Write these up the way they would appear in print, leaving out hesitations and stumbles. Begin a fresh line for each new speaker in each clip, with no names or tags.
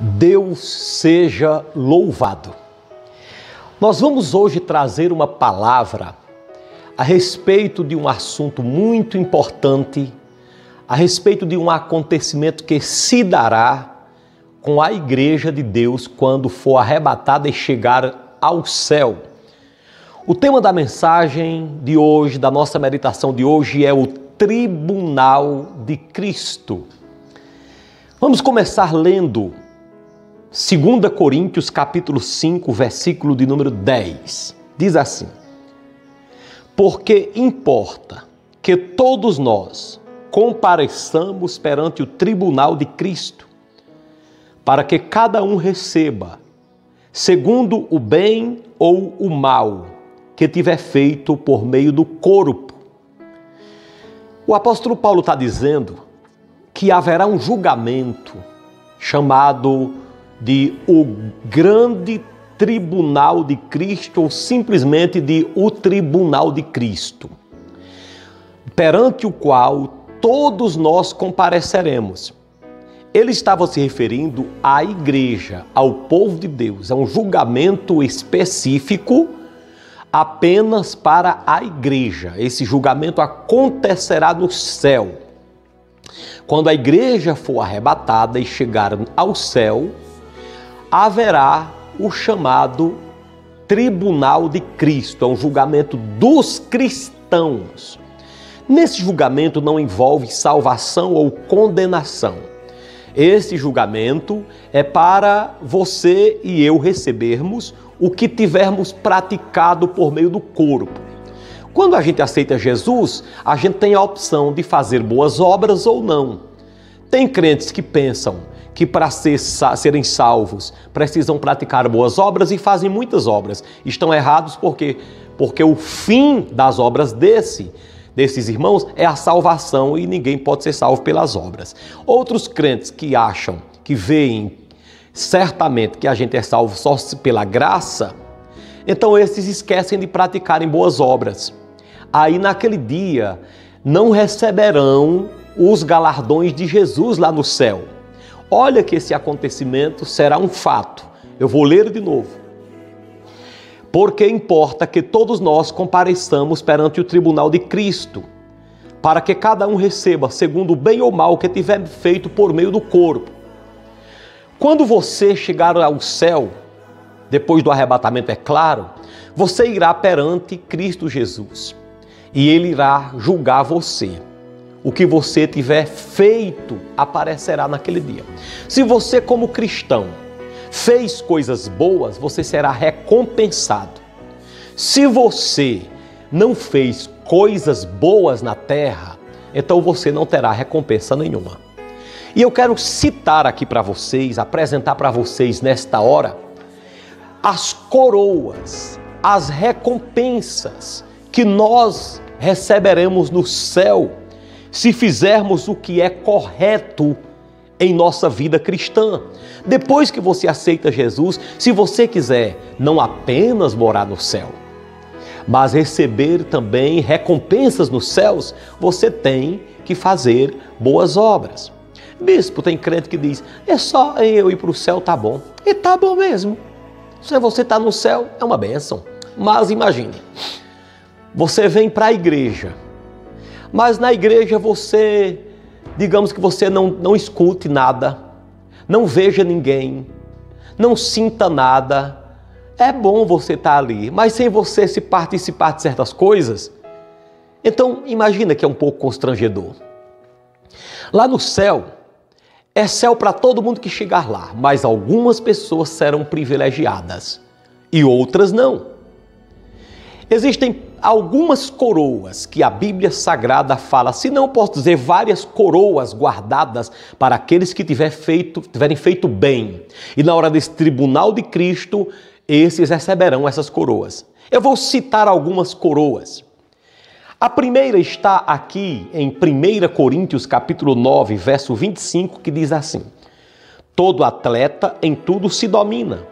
Deus seja louvado. Nós vamos hoje trazer uma palavra a respeito de um assunto muito importante, a respeito de um acontecimento que se dará com a Igreja de Deus quando for arrebatada e chegar ao céu. O tema da mensagem de hoje, da nossa meditação de hoje, é o Tribunal de Cristo. Vamos começar lendo 2 Coríntios capítulo 5, versículo de número 10. Diz assim: porque importa que todos nós compareçamos perante o tribunal de Cristo, para que cada um receba, segundo o bem ou o mal que tiver feito por meio do corpo. O apóstolo Paulo está dizendo que haverá um julgamento chamado de o grande tribunal de Cristo, ou simplesmente de o tribunal de Cristo, perante o qual todos nós compareceremos. Ele estava se referindo à igreja, ao povo de Deus. É um julgamento específico apenas para a igreja. Esse julgamento acontecerá no céu. Quando a igreja for arrebatada e chegar ao céu, haverá o chamado Tribunal de Cristo. É um julgamento dos cristãos. Nesse julgamento não envolve salvação ou condenação. Esse julgamento é para você e eu recebermos o que tivermos praticado por meio do corpo. Quando a gente aceita Jesus, a gente tem a opção de fazer boas obras ou não. Tem crentes que pensam que para serem salvos precisam praticar boas obras e fazem muitas obras. Estão errados porque o fim das obras desses irmãos é a salvação e ninguém pode ser salvo pelas obras. Outros crentes que acham, que veem certamente que a gente é salvo só pela graça, então esses esquecem de praticarem boas obras. Aí naquele dia não receberão os galardões de Jesus lá no céu. Olha que esse acontecimento será um fato. Eu vou ler de novo. Porque importa que todos nós compareçamos perante o tribunal de Cristo, para que cada um receba segundo o bem ou mal que tiver feito por meio do corpo. Quando você chegar ao céu, depois do arrebatamento, é claro, você irá perante Cristo Jesus e Ele irá julgar você. O que você tiver feito aparecerá naquele dia. Se você, como cristão, fez coisas boas, você será recompensado. Se você não fez coisas boas na terra, então você não terá recompensa nenhuma. E eu quero citar aqui para vocês, apresentar para vocês nesta hora, as coroas, as recompensas que nós receberemos no céu, se fizermos o que é correto em nossa vida cristã. Depois que você aceita Jesus, se você quiser não apenas morar no céu, mas receber também recompensas nos céus, você tem que fazer boas obras. Bispo, tem crente que diz, é só eu ir para o céu, tá bom. E tá bom mesmo. Se você está no céu, é uma bênção. Mas imagine, você vem para a igreja, mas na igreja você, digamos que você não escute nada, não veja ninguém, não sinta nada. É bom você estar ali, mas sem você se participar de certas coisas, então imagina que é um pouco constrangedor. Lá no céu, é céu para todo mundo que chegar lá, mas algumas pessoas serão privilegiadas e outras não. Existem algumas coroas que a Bíblia Sagrada fala, se não posso dizer várias coroas guardadas para aqueles que tiverem feito bem. E na hora desse tribunal de Cristo, esses receberão essas coroas. Eu vou citar algumas coroas. A primeira está aqui em 1 Coríntios capítulo 9, verso 25, que diz assim: todo atleta em tudo se domina.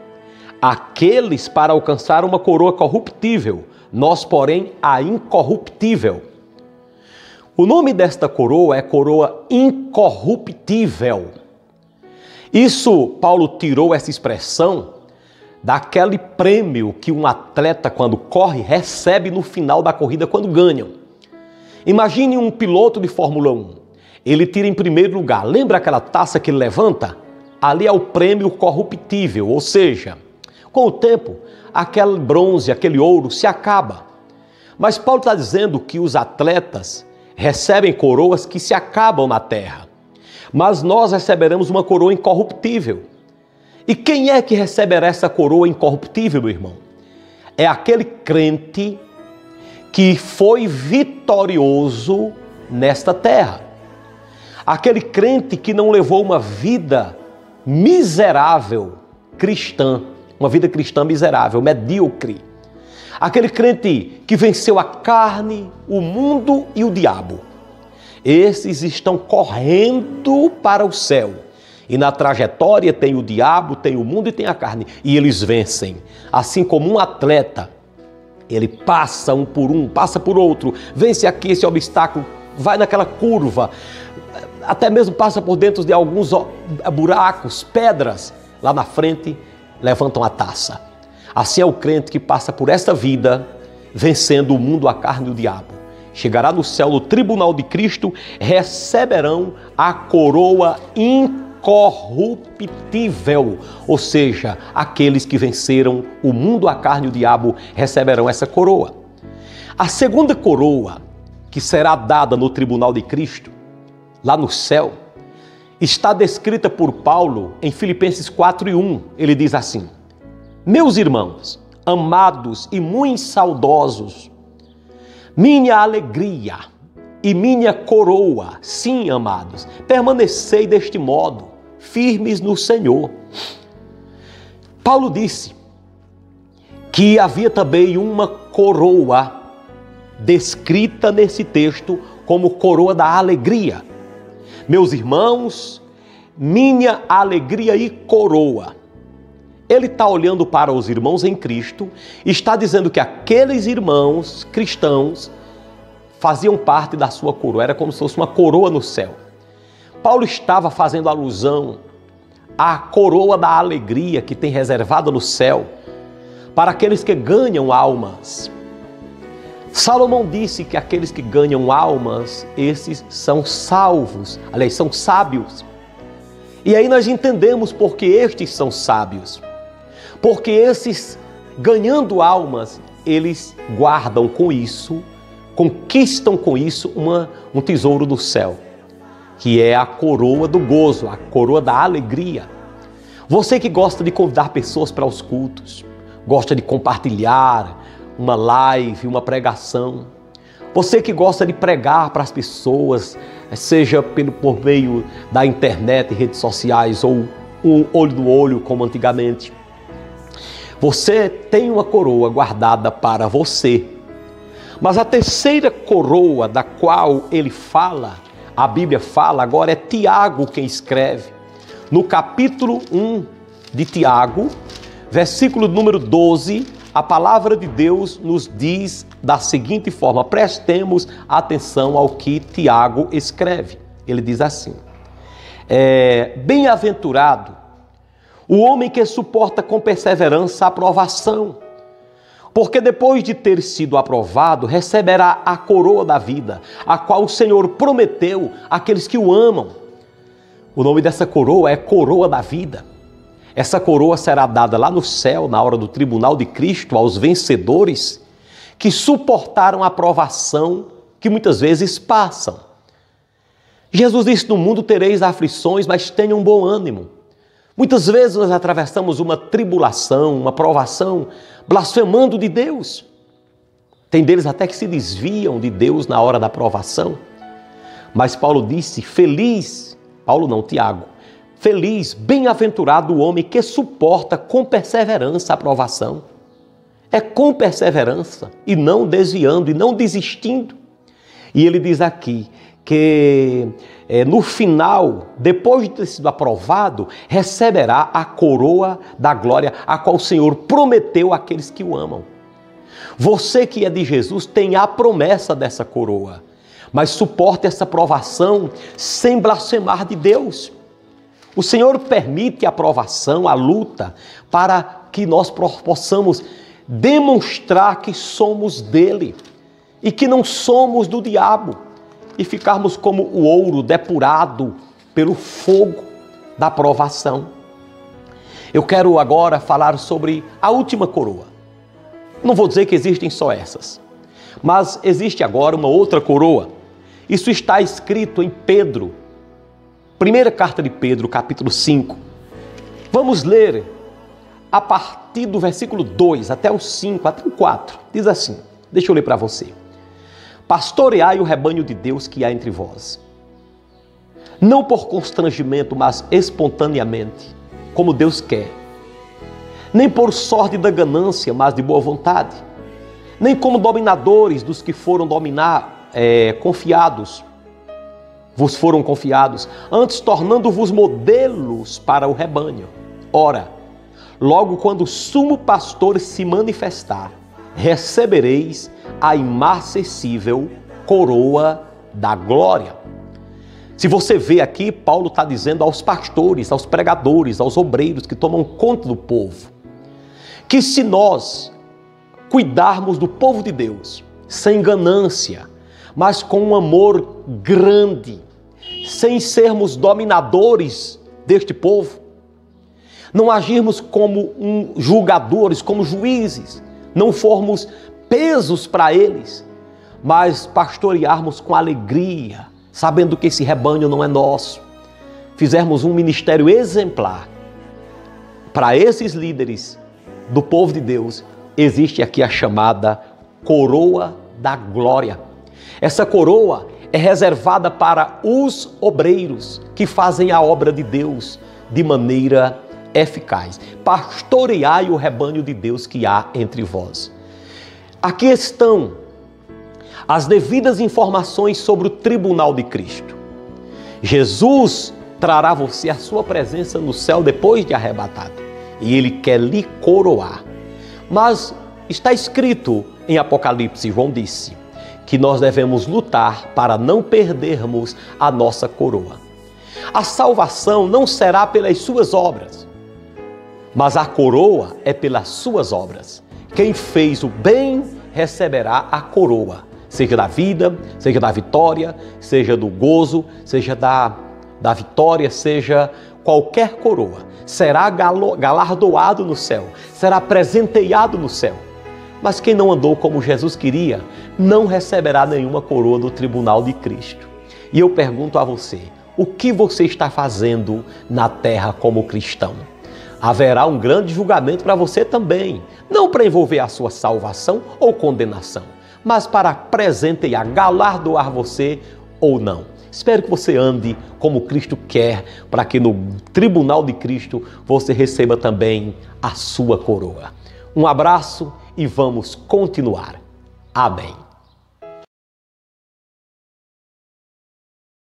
Aqueles para alcançar uma coroa corruptível, nós, porém, a incorruptível. O nome desta coroa é coroa incorruptível. Isso, Paulo tirou essa expressão daquele prêmio que um atleta, quando corre, recebe no final da corrida quando ganham. Imagine um piloto de Fórmula 1. Ele tira em primeiro lugar. Lembra aquela taça que ele levanta? Ali é o prêmio corruptível, ou seja, com o tempo, aquele bronze, aquele ouro se acaba. Mas Paulo está dizendo que os atletas recebem coroas que se acabam na terra. Mas nós receberemos uma coroa incorruptível. E quem é que receberá essa coroa incorruptível, meu irmão? É aquele crente que foi vitorioso nesta terra. Aquele crente que não levou uma vida miserável cristã, uma vida cristã miserável, medíocre. Aquele crente que venceu a carne, o mundo e o diabo. Esses estão correndo para o céu. E na trajetória tem o diabo, tem o mundo e tem a carne. E eles vencem. Assim como um atleta, ele passa um por um, passa por outro, vence aqui esse obstáculo, vai naquela curva, até mesmo passa por dentro de alguns buracos, pedras, lá na frente levantam a taça. Assim é o crente que passa por essa vida, vencendo o mundo, a carne e o diabo. Chegará no céu, no tribunal de Cristo, receberão a coroa incorruptível. Ou seja, aqueles que venceram o mundo, a carne e o diabo receberão essa coroa. A segunda coroa que será dada no tribunal de Cristo, lá no céu, está descrita por Paulo em Filipenses 4:1. Ele diz assim: meus irmãos, amados e muito saudosos, minha alegria e minha coroa, sim, amados, permanecei deste modo, firmes no Senhor. Paulo disse que havia também uma coroa descrita nesse texto como coroa da alegria. Meus irmãos, minha alegria e coroa. Ele está olhando para os irmãos em Cristo e está dizendo que aqueles irmãos cristãos faziam parte da sua coroa, era como se fosse uma coroa no céu. Paulo estava fazendo alusão à coroa da alegria que tem reservada no céu para aqueles que ganham almas. Salomão disse que aqueles que ganham almas, esses são salvos, aliás, são sábios. E aí nós entendemos por que estes são sábios. Porque esses, ganhando almas, eles guardam com isso, conquistam com isso um tesouro do céu, que é a coroa do gozo, a coroa da alegria. Você que gosta de convidar pessoas para os cultos, gosta de compartilhar uma live, uma pregação, você que gosta de pregar para as pessoas, seja por meio da internet, redes sociais ou um olho no olho, como antigamente, você tem uma coroa guardada para você. Mas a terceira coroa da qual ele fala, a Bíblia fala, agora é Tiago quem escreve. No capítulo 1 de Tiago, versículo número 12, a palavra de Deus nos diz da seguinte forma, prestemos atenção ao que Tiago escreve. Ele diz assim, bem-aventurado o homem que suporta com perseverança a provação, porque depois de ter sido aprovado, receberá a coroa da vida, a qual o Senhor prometeu àqueles que o amam. O nome dessa coroa é coroa da vida. Essa coroa será dada lá no céu, na hora do tribunal de Cristo, aos vencedores que suportaram a provação que muitas vezes passam. Jesus disse, no mundo tereis aflições, mas tenham bom ânimo. Muitas vezes nós atravessamos uma tribulação, uma provação, blasfemando de Deus. Tem deles até que se desviam de Deus na hora da provação. Mas Paulo disse, feliz, Paulo não, Tiago, feliz, bem-aventurado o homem que suporta com perseverança a provação. É com perseverança e não desviando e não desistindo. E ele diz aqui que no final, depois de ter sido aprovado, receberá a coroa da glória, a qual o Senhor prometeu àqueles que o amam. Você que é de Jesus tem a promessa dessa coroa, mas suporte essa provação sem blasfemar de Deus. O Senhor permite a provação, a luta, para que nós possamos demonstrar que somos dele e que não somos do diabo e ficarmos como o ouro depurado pelo fogo da provação. Eu quero agora falar sobre a última coroa. Não vou dizer que existem só essas, mas existe agora uma outra coroa. Isso está escrito em Pedro, primeira carta de Pedro, capítulo 5. Vamos ler a partir do versículo 2 até o 5, até o 4. Diz assim, deixa eu ler para você. Pastoreai o rebanho de Deus que há entre vós, não por constrangimento, mas espontaneamente, como Deus quer, nem por sorte da ganância, mas de boa vontade, nem como dominadores dos que foram vos foram confiados, antes tornando-vos modelos para o rebanho. Ora, logo quando o sumo pastor se manifestar, recebereis a imarcessível coroa da glória. Se você vê aqui, Paulo está dizendo aos pastores, aos pregadores, aos obreiros que tomam conta do povo, que se nós cuidarmos do povo de Deus, sem ganância, mas com um amor grande, sem sermos dominadores deste povo, não agirmos como julgadores, como juízes, não formos pesos para eles, mas pastorearmos com alegria, sabendo que esse rebanho não é nosso, fizermos um ministério exemplar. Para esses líderes do povo de Deus, existe aqui a chamada coroa da glória. Essa coroa é reservada para os obreiros que fazem a obra de Deus de maneira eficaz. Pastoreai o rebanho de Deus que há entre vós. Aqui estão as devidas informações sobre o tribunal de Cristo. Jesus trará você à sua presença no céu depois de arrebatado, e Ele quer lhe coroar. Mas está escrito em Apocalipse, João disse, que nós devemos lutar para não perdermos a nossa coroa. A salvação não será pelas suas obras, mas a coroa é pelas suas obras. Quem fez o bem receberá a coroa, seja da vida, seja da vitória, seja do gozo, seja da vitória, seja qualquer coroa. Será galardoado no céu, será presenteado no céu. Mas quem não andou como Jesus queria, não receberá nenhuma coroa do tribunal de Cristo. E eu pergunto a você, o que você está fazendo na terra como cristão? Haverá um grande julgamento para você também, não para envolver a sua salvação ou condenação, mas para presentear, galardoar você ou não. Espero que você ande como Cristo quer, para que no tribunal de Cristo você receba também a sua coroa. Um abraço e vamos continuar. Amém.